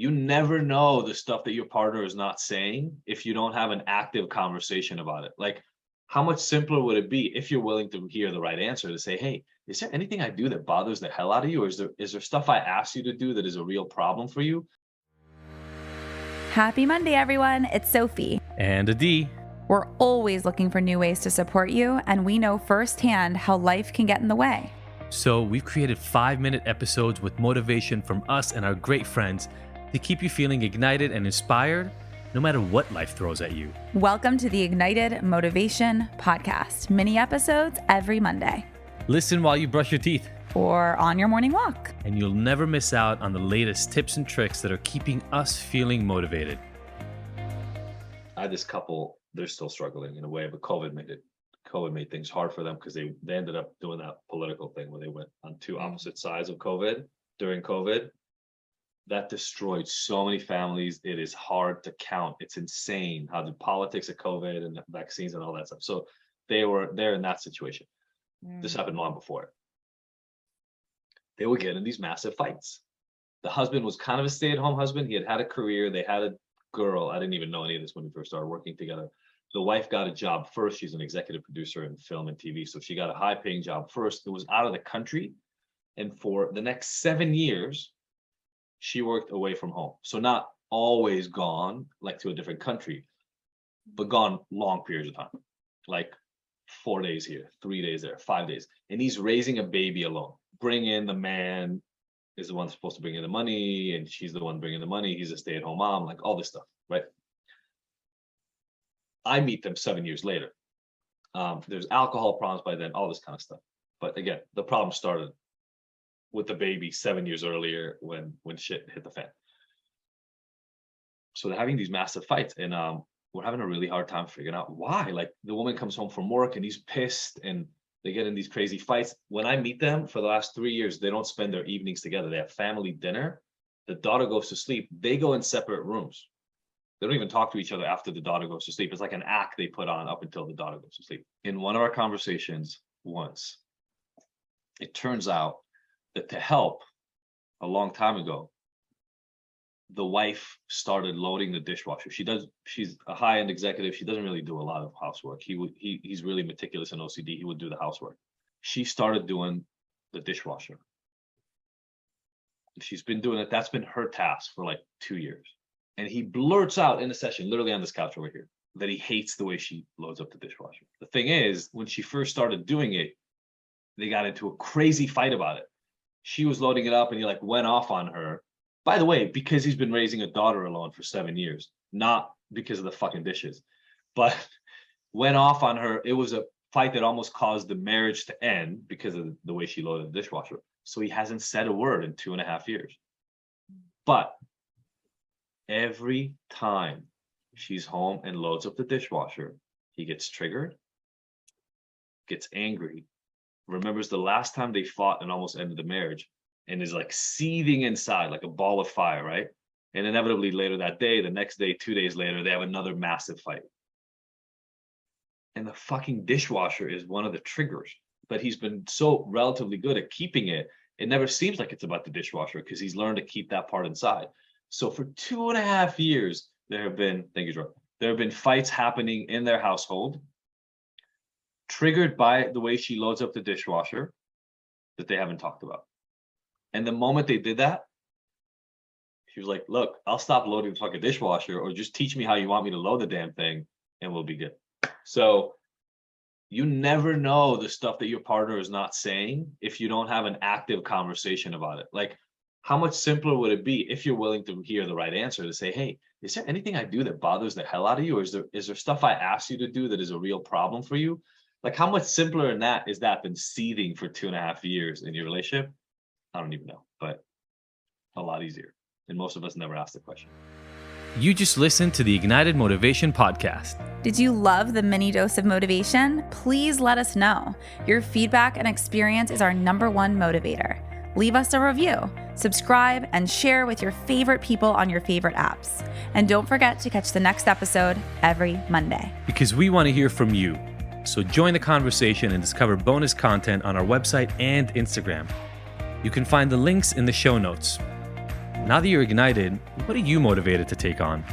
You never know the stuff that your partner is not saying if you don't have an active conversation about it. Like, how much simpler would it be if you're willing to hear the right answer to say, hey, is there anything I do that bothers the hell out of you? Or is there stuff I asked you to do that is a real problem for you? Happy Monday, everyone. It's Sophie. And Adi. We're always looking for new ways to support you, and we know firsthand how life can get in the way. So we've created 5-minute episodes with motivation from us and our great friends to keep you feeling ignited and inspired no matter what life throws at you. Welcome to the Ignited Motivation Podcast. Mini episodes every Monday. Listen while you brush your teeth. Or on your morning walk. And you'll never miss out on the latest tips and tricks that are keeping us feeling motivated. I had this couple, they're still struggling in a way, but COVID made things hard for them because they ended up doing that political thing where they went on two opposite sides of COVID during COVID. That destroyed so many families. It is hard to count. It's insane how the politics of COVID and the vaccines and all that stuff. So they're in that situation. This happened long before it. They would get in these massive fights. The husband was kind of a stay-at-home husband. He had a career. They had a girl. I didn't even know any of this when we first started working together. The wife got a job first. She's an executive producer in film and TV. So she got a high-paying job first. It was out of the country. And for the next 7 years, she worked away from home. So not always gone, like to a different country, but gone long periods of time, like 4 days here, 3 days there, 5 days. And he's raising a baby alone. Bring in the man is the one supposed to bring in the money, and she's the one bringing the money. He's a stay-at-home mom, like all this stuff, right? I meet them 7 years later. There's alcohol problems by then, all this kind of stuff. But again, the problem started with the baby 7 years earlier when shit hit the fan. So they're having these massive fights, and we're having a really hard time figuring out why. Like, the woman comes home from work and he's pissed, and they get in these crazy fights. When I meet them for the last 3 years, they don't spend their evenings together. They have family dinner. The daughter goes to sleep. They go in separate rooms. They don't even talk to each other after the daughter goes to sleep. It's like an act they put on up until the daughter goes to sleep. In one of our conversations once, it turns out that to help a long time ago, the wife started loading the dishwasher. She's a high-end executive. She doesn't really do a lot of housework. He's really meticulous and OCD. He would do the housework. She started doing the dishwasher. She's been doing it. That's been her task for like 2 years. And he blurts out in a session, literally on this couch over here, that he hates the way she loads up the dishwasher. The thing is, when she first started doing it, they got into a crazy fight about it. She was loading it up and he like went off on her. By the way, because he's been raising a daughter alone for 7 years, not because of the fucking dishes, but went off on her. It was a fight that almost caused the marriage to end because of the way she loaded the dishwasher. So he hasn't said a word in 2.5 years. But every time she's home and loads up the dishwasher, he gets triggered, gets angry, remembers the last time they fought and almost ended the marriage, and is like seething inside like a ball of fire, right? And inevitably later that day, the next day, 2 days later, they have another massive fight. And the fucking dishwasher is one of the triggers. But he's been so relatively good at keeping it. It never seems like it's about the dishwasher because he's learned to keep that part inside. So for 2.5 years, there have been fights happening in their household, triggered by the way she loads up the dishwasher that they haven't talked about. And the moment they did that, she was like, look, I'll stop loading the fucking dishwasher, or just teach me how you want me to load the damn thing and we'll be good. So you never know the stuff that your partner is not saying if you don't have an active conversation about it. Like, how much simpler would it be if you're willing to hear the right answer to say, hey, is there anything I do that bothers the hell out of you? Or is there stuff I asked you to do that is a real problem for you? Like, how much simpler is that than seething for 2.5 years in your relationship? I don't even know, but a lot easier. And most of us never ask the question. You just listened to the Ignited Motivation Podcast. Did you love the mini dose of motivation? Please let us know. Your feedback and experience is our #1 motivator. Leave us a review, subscribe, and share with your favorite people on your favorite apps. And don't forget to catch the next episode every Monday. Because we want to hear from you. So join the conversation and discover bonus content on our website and Instagram. You can find the links in the show notes. Now that you're ignited, what are you motivated to take on?